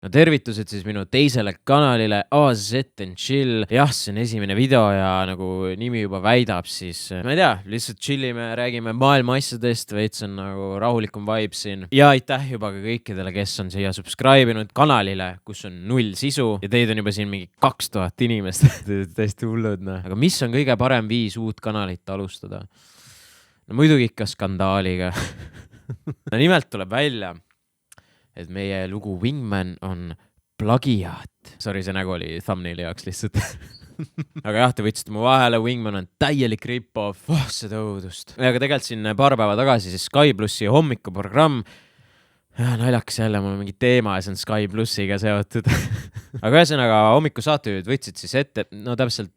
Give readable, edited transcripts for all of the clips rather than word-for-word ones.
No tervitused siis minu teisele kanalile AZ and Chill. Jah, see on esimene video ja nagu nimi juba väidab, siis ma ei tea, lihtsalt chillime, räägime maailma asjadest, veits on nagu rahulikum vibe siin. Ja aitäh juba ka kõikidele, kes on siia subscribe'inud kanalile, kus on 0 sisu ja teid on juba siin mingi 2000 inimest. Täiesti hullud, noh. Aga mis on kõige parem viis uut kanalit alustada? No muidugi ikka skandaaliga. No nimelt tuleb välja, et meie lugu Wingman on plagiaat. Sorry, see nägu oli thumbnaili jaoks lihtsalt. Aga jah, te võtsite mu vahele, Wingman on täielik rip-off. Seda õudust. Ja aga tegelikult siin paar päeva tagasi siis Sky Plussi hommikuprogramm. Naljakas jälle, mul on mingi teema ja see on Sky Plussiga seotud. Aga ühesõnaga hommikusaatejuhid võtsid siis ette, no täpselt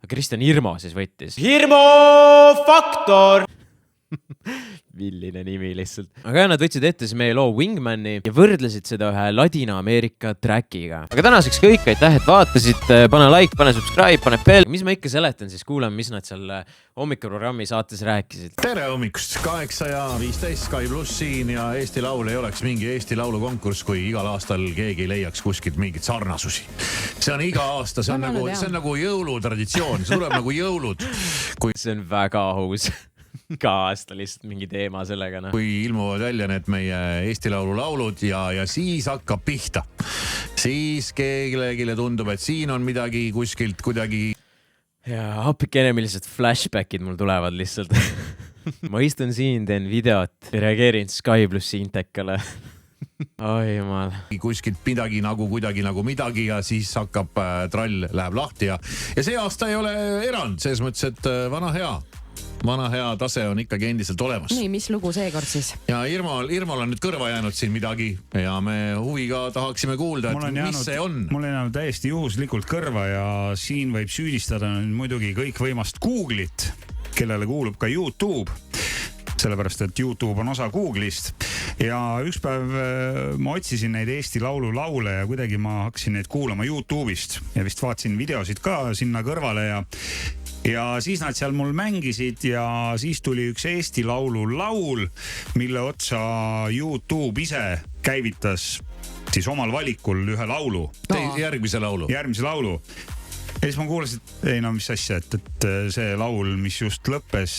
Kristjan Hirmo siis võttis. Hirmo Faktor! Villine nimi lihtsalt. Aga nad võtsid ette siis meie loo Wingmani ja võrdlesid seda ühe Ladina-Ameerika trackiga. Aga tänaseks kõik, aitäh, et vaatasid. Pane like, pane subscribe, pane bell. Mis ma ikka seletan, siis kuulame, mis nad seal hommikuprogrammi saates rääkisid. Tere hommikust, 8:15 Sky Pluss siin ja Eesti Laul ei oleks mingi Eesti Laulu konkurss, kui igal aastal keegi ei leiaks kuskilt mingit sarnasusi. See on iga aasta, see on nagu jõulutraditsioon, see tuleb nagu jõulud. See on väga aus. Iga aasta lihtsalt mingi teema sellega. No. Kui ilmuvad välja need meie Eesti Laulu laulud ja siis hakkab pihta. Siis keegile tundub, et siin on midagi kuskilt kuidagi. Ja appikene, millised flashbackid mul tulevad lihtsalt. Ma istun siin, teen videot ja reageerin Sky Plussi intekale. Oi jumal. Kuskilt midagi nagu kuidagi nagu midagi ja siis hakkab trall, läheb lahti ja see aasta ei ole erand, selles mõttes, et vana hea tase on ikkagi endiselt olemas. Nii, mis lugu seekord siis? Ja Irmol on nüüd kõrva jäänud siin midagi ja me huviga tahaksime kuulda, et mis see on. Mul on jäänud täiesti juhuslikult kõrva ja siin võib süüdistada muidugi kõikvõimast Google'it, kellele kuulub ka YouTube. Sellepärast, et YouTube on osa Google'ist ja üks päev ma otsisin neid Eesti Laulu laule ja kuidagi ma hakkasin neid kuulama YouTube'ist ja vist vaatasin videosid ka sinna kõrvale ja siis nad seal mul mängisid ja siis tuli üks Eesti Laulu laul, mille otsa YouTube ise käivitas siis omal valikul ühe laulu. Järgmise laulu. Ja siis ma kuulasin, mis asja, et see laul, mis just lõppes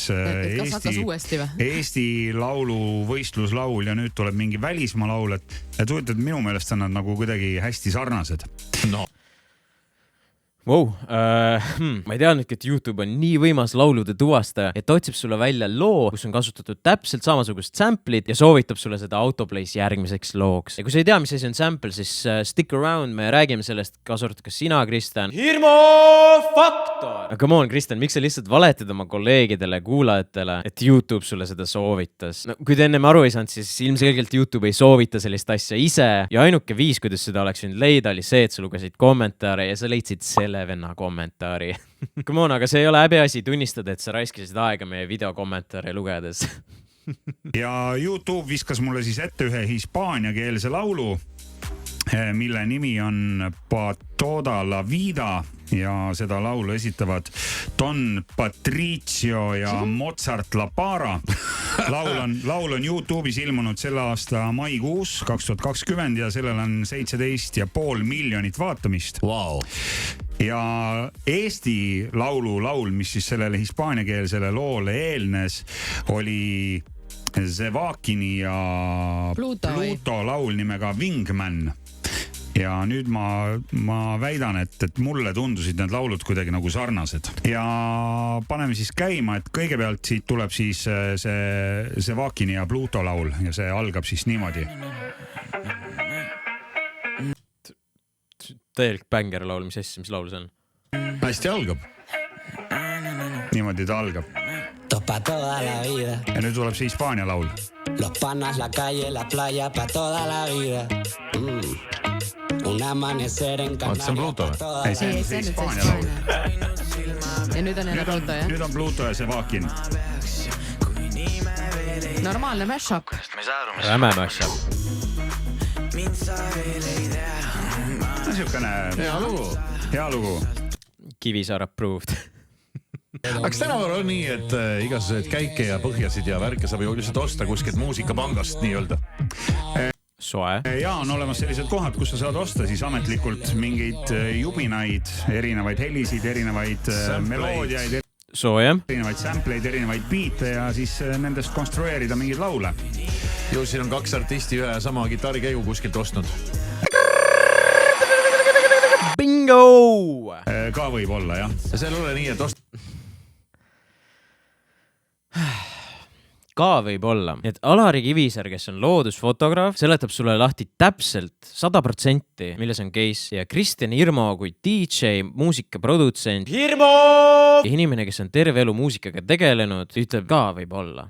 Eesti Laulu võistluslaul ja nüüd tuleb mingi välismaa laul, et minu meelest on nad nagu kuidagi hästi sarnased. No. Wow. Ma ei teadnudki, et YouTube on nii võimas laulude tuvastaja, et otsib sulle välja loo, kus on kasutatud täpselt samasugust sample'it ja soovitab sulle seda autoplays järgmiseks looks. Ja kui sa ei tea, mis asi on sample, siis stick around, me räägime sellest, kaasartud ka sina, Kristjan. Hirmo Faktor! Aga come on, Kristjan, miks sa lihtsalt valetad oma kolleegidele, kuulajatele, et YouTube sulle seda soovitas? No, kui te ennem aru ei saanud, siis ilmselgelt YouTube ei soovita sellist asja ise ja ainuke viis, kuidas seda oleks võinud leida, oli see, et sa lugesid kommentaare ja sa leidsid selle venna kommentaari. Come on, aga see ei ole häbiasi tunnistada, et sa raiskisid aega meie videokommentaare lugedes. Ja YouTube viskas mulle siis ette ühe hispaaniakeelse laulu, mille nimi on Pa toda la vida ja seda laulu esitavad Don Patricio ja Mozart La Para. Laul on YouTube'is ilmunud selle aasta maikuus 2020 ja sellel on 17,5 miljonit vaatamist. Wow. Ja Eesti laul, mis siis sellele hispaaniakeelsele loole eelnes, oli Zevakini ja Pluto laul nimega Wingman. Ja nüüd ma väidan, et mulle tundusid need laulud kuidagi nagu sarnased. Ja paneme siis käima, et kõigepealt siit tuleb siis see Zevakini ja Pluto laul ja see algab siis niimoodi. Täielik bänger laul, mis laul see on? Hästi algab. Niimoodi ta algab. Ja nüüd tuleb see Hispaania laul. Los panas, la calle, la playa, pa toda la vida. Un amanecer en Canarias. See on Pluto või? Ei, see on Hispaania laul. Ja nüüd on jälle Pluto, jah? Nüüd on Pluto ja Zevakin. Normaalne mashup. Räme mashup. Niisugune hea lugu. Kivisaar approved. Aga tänapäeval on nii, et igasugused käike ja põhjasid ja värke saab ju lihtsalt osta kuskilt muusikapangast nii-öelda. Soe. Ja on olemas sellised kohad, kus sa saad osta siis ametlikult mingeid jubinaid, erinevaid helisid, erinevaid meloodiaid, Sooja. erinevaid sampleid, erinevaid biite ja siis nendest konstrueerida mingeid laule. Ju siin on 2 artisti ühe sama kitarrikäigu kuskilt ostnud. Bingo! Ka võib olla, jah. Ja seal ole nii, et Ka võib olla. Et Alari Kivisaar, kes on loodusfotograaf, seletab sulle lahti täpselt 100%, milles on case ja Kristjan Hirmo kui DJ, muusikaprodutsent. Hirmo! Inimene, kes on terve elu muusikaga tegelenud, ütleb ka võib olla.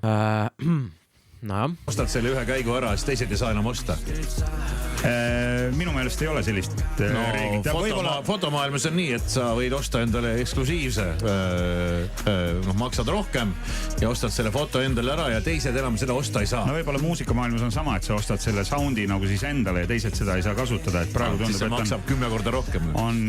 No. Ostad selle ühe käigu ära, siis teised ei saa enam osta. Minu meelest ei ole sellist reeglit. Fotomaailmas on nii, et sa võid osta endale eksklusiivse, maksad rohkem ja ostad selle foto endale ära ja teised enam seda osta ei saa. No võib-olla muusikamaailmas on sama, et sa ostad selle soundi nagu siis endale ja teised seda ei saa kasutada, et praegu tundub, siis see maksab 10 korda rohkem. On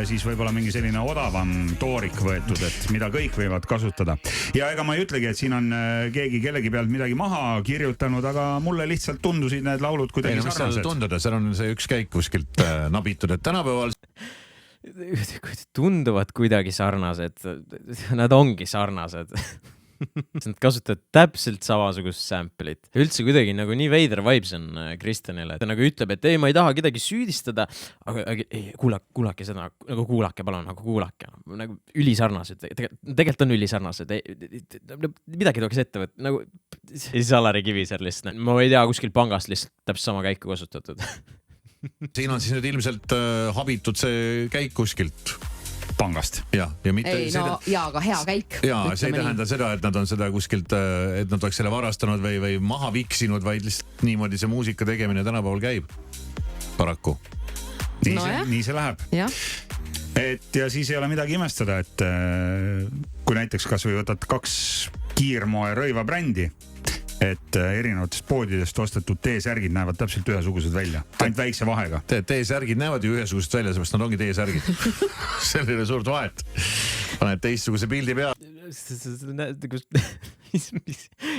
siis võib-olla mingi selline odavam toorik võetud, et mida kõik võivad kasutada. Ja ega ma ei ütlegi, et siin on keegi kellegi pealt midagi maha kirjutanud, aga mulle lihtsalt tundusid need laulud kuidagi sarnased. Seal on see üks käik kuskilt nabitud, et tänapäeval tunduvad kuidagi sarnased. Nad ongi sarnased. Nad kasutavad täpselt samasugust sample'it. Üldse kuidagi nagu nii veider vibes on Kristjanile. Ta nagu ütleb, et ei, ma ei taha kedagi süüdistada, aga ei, kuulake seda, nagu kuulake, palun, nagu kuulake. Nagu ülisarnased. Tegelikult on ülisarnased. Midagi tuleks ette võtta. Nagu siis Alari Kivisaar lihtsalt. Ma ei tea, kuskil pangast lihtsalt täpselt sama käiku kasutatud. Siin on siis nüüd ilmselt habitud see käik kuskilt pangast. Ja mitte ei, no aga hea käik. Ja see ei tähenda seda, et nad on seda kuskilt, et nad oleks selle varastanud või maha viksinud, vaid lihtsalt niimoodi see muusika tegemine tänapäeval käib. Paraku. Nii see läheb. Ja. Et ja siis ei ole midagi imestada, et kui näiteks kas või võtad 2 kiirmoe rõiva brändi, et erinevatest poodidest ostetud T-särgid näevad täpselt ühesugused välja. Ainult väikse vahega. T-särgid näevad ju ühesugused välja, seepärast nad ongi T-särgid. Selline suurt vahet. Paned teistsuguse pildi pea.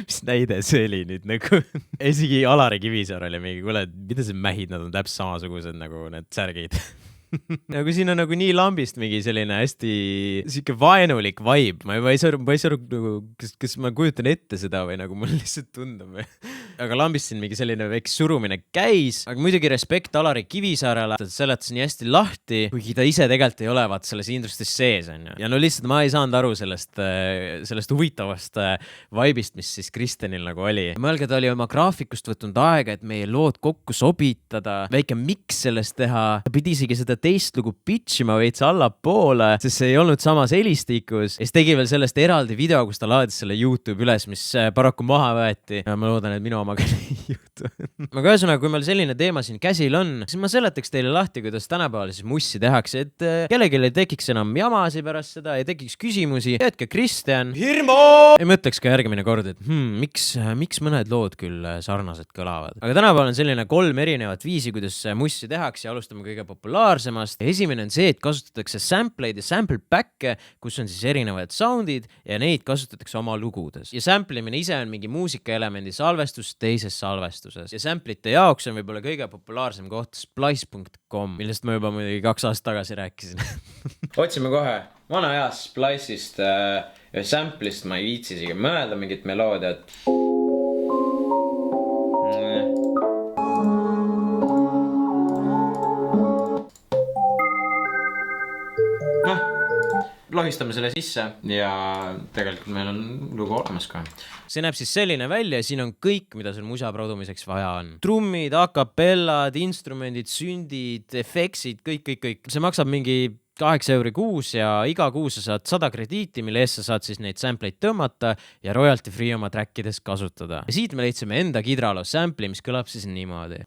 Mis näide see oli nüüd nagu? Esigi Alari Kivisaar oli mingi, kuule, mida see mähid, nad on täpselt samasugused nagu need särgid. Nagu siin on nagu nii lambist mingi selline hästi siuke vaenulik vibe. Ma ei saa nagu, kas ma kujutan ette seda või nagu mul lihtsalt tundub. Aga lambist siin mingi selline väike surumine käis. Aga muidugi respekt Alari Kivisaarele. Ta seletas nii hästi lahti, kuigi ta ise tegelikult ei olevat selles industris sees. Ja no lihtsalt ma ei saanud aru sellest huvitavast vibe'ist, mis siis Kristjanil nagu oli. Mõelge, ta oli oma graafikust võtnud aega, et meie lood kokku sobitada, väike mix sellest teha. Ta pidi isegi seda teist lugu pitchima veits allapoole, sest see ei olnud samas helistikus. Ja siis tegi veel sellest eraldi video, kus ta laadis selle YouTube üles, mis paraku maha võeti. Ja ma loodan, et minu omaga ei juhtu. Aga ühesõnaga, kui meil selline teema siin käsil on, siis ma seletaks teile lahti, kuidas tänapäeval siis mussi tehakse, et kellelgi ei tekiks enam jamasi pärast seda, ei tekiks küsimusi. Jätke Kristjan. Hirmo! Ei mõtleks ka järgmine kord, et miks mõned lood küll sarnased kõlavad. Aga tänapäeval on selline 3 erinevat viisi, kuidas mussi tehakse ja alustame kõige populaarsemast. Esimene on see, et kasutatakse sampleid ja sample back'e, kus on siis erinevad soundid ja neid kasutatakse oma lugudes. Ja samplimine ise on mingi muusikaelemendi salvestus teises salvestuses. Ja samplite jaoks on võib-olla kõige populaarsem koht splice.com, millest ma juba muidugi 2 aastat tagasi rääkisin. Otsime kohe vana ajas Splice'ist ja sample'ist ma ei viitsi isegi mõelda mingit meloodiat. Lohistame selle sisse ja tegelikult meil on lugu olemas ka. See näeb siis selline välja ja siin on kõik, mida sul musa produmiseks vaja on. Trummid, acapellad, instrumendid, sündid, efektsid, kõik. See maksab mingi 8 € kuus ja iga kuus sa saad 100 krediiti, mille eest sa saad siis neid sampleid tõmmata ja royalty free oma trackides kasutada. Ja siit me leidsime enda Kidralo sample'i, mis kõlab siis niimoodi.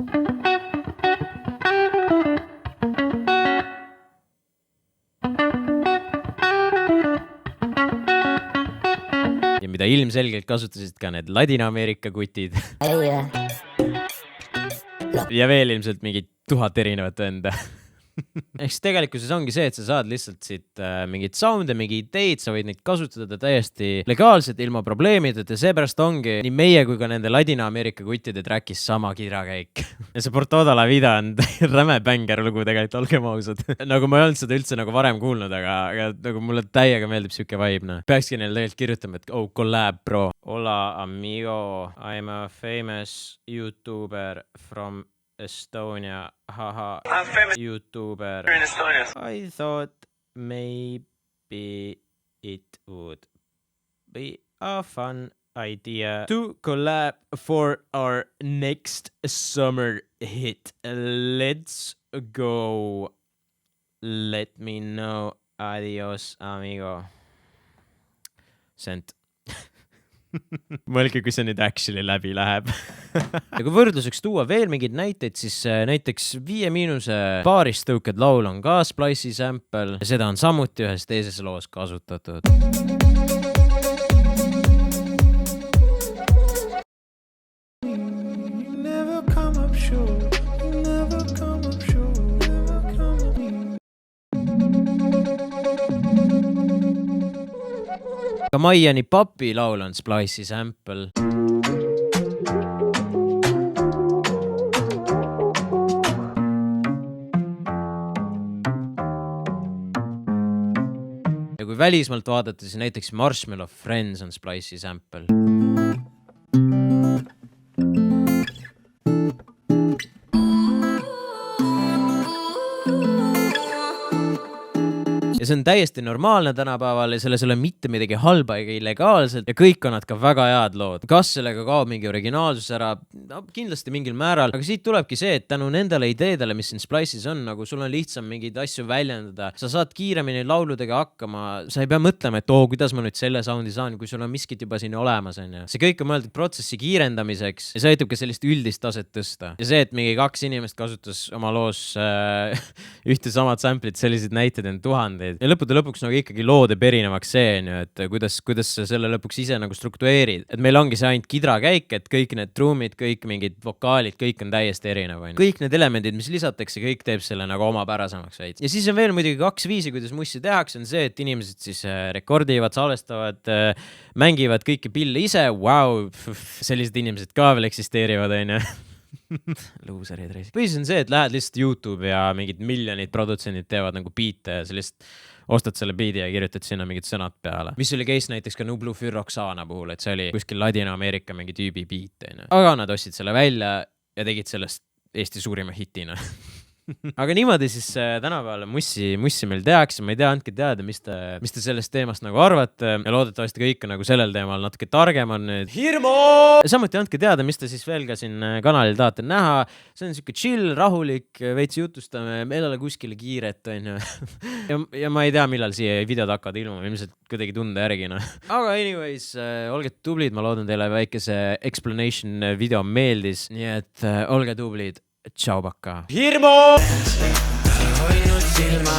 Ja mida ilmselgelt kasutasid ka need Ladina-Ameerika kutid. Ja veel ilmselt mingi 1000 erinevat venda. Eks tegelikkuses ongi see, et sa saad lihtsalt siit mingid sound'e, mingi ideid, sa võid neid kasutada täiesti legaalselt ilma probleemideta ja seepärast ongi nii meie kui ka nende Ladina-Ameerika kuttide trackis sama kidrakäik. Ja see Portoda la vida on räme bänger lugu tegelikult, olgem ausad. Nagu ma ei olnud seda üldse nagu varem kuulnud, aga nagu mulle täiega meeldib siuke vibe. Peakski neil tegelikult kirjutama, et oh, collab, bro. Hola, amigo. I'm a famous YouTuber from Estonia, haha, I'm famous YouTuber. You're in Estonia. I thought maybe it would be a fun idea to collab for our next summer hit. Let's go. Let me know. Adios, amigo. Sent. Mõelge, kui see nüüd actually läbi läheb. Ja kui võrdluseks tuua veel mingeid näiteid, siis näiteks 5 baarist tõuked laul on ka Splice'i sample ja seda on samuti ühes teises loos kasutatud. Ka Maiani Papi laul on Splice'i sample. Ja kui välismaalt vaadata, siis näiteks Marshmallow Friends on Splice'i sample. Ja see on täiesti normaalne tänapäeval ja selles ei ole mitte midagi halba ega illegaalselt ja kõik on nad ka väga head lood. Kas sellega kaob mingi originaalsus ära? No, kindlasti mingil määral, aga siit tulebki see, et tänu nendele ideedele, mis siin Splice'is on, nagu sul on lihtsam mingeid asju väljendada. Sa saad kiiremini lauludega hakkama, sa ei pea mõtlema, et kuidas ma nüüd selle soundi saan, kui sul on miskit juba siin olemas. See kõik on mõeldud protsessi kiirendamiseks ja see aitab ka sellist üldist taset tõsta. Ja see, et mingi 2 inimest kasutas oma loos ühte samad sample'id, sellised näited on tuhandeid. Ja lõppude lõpuks nagu ikkagi loode erinevaks see, et kuidas sa selle lõpuks ise nagu struktueerid. Et meil ongi see ainult kidrakäik, et kõik need truumid, kõik mingid vokaalid, kõik on täiesti erinev. Kõik need elemendid, mis lisatakse, kõik teeb selle nagu omapärasemaks veits. Ja siis on veel muidugi 2 viisi, kuidas mussi tehakse, on see, et inimesed siis rekordivad, salvestavad, mängivad kõiki pille ise. Wow, sellised inimesed ka veel eksisteerivad, Luuserid reis. Põhis on see, et lähed lihtsalt YouTube ja mingid miljonid produtsendid teevad nagu biite ja sa lihtsalt ostad selle biidi ja kirjutad sinna mingid sõnad peale. Mis oli case näiteks ka Nublu Fyrroxana puhul, et see oli kuskil Ladina-Ameerika mingi tüübi biit. Aga nad ostsid selle välja ja tegid sellest Eesti suurima hitina. Aga niimoodi siis tänapäeval mussi meil tehakse, ma ei tea, andke teada, mis te sellest teemast nagu arvate ja loodetavasti kõik on nagu sellel teemal natuke targem on nüüd. Hirmu! Samuti andke teada, mis te siis veel ka siin kanalil tahate näha. See on siuke chill, rahulik, veits jutustame, meil ei ole kuskile kiiret, ja ma ei tea, millal siia videod hakkavad ilmuma, ilmselt kuidagi tunde järgina. Aga anyways, olge tublid, ma loodan teile väikese explanation video meeldis, nii et olge tublid. Tšau, pakka. Hirmu! Hoidnud silma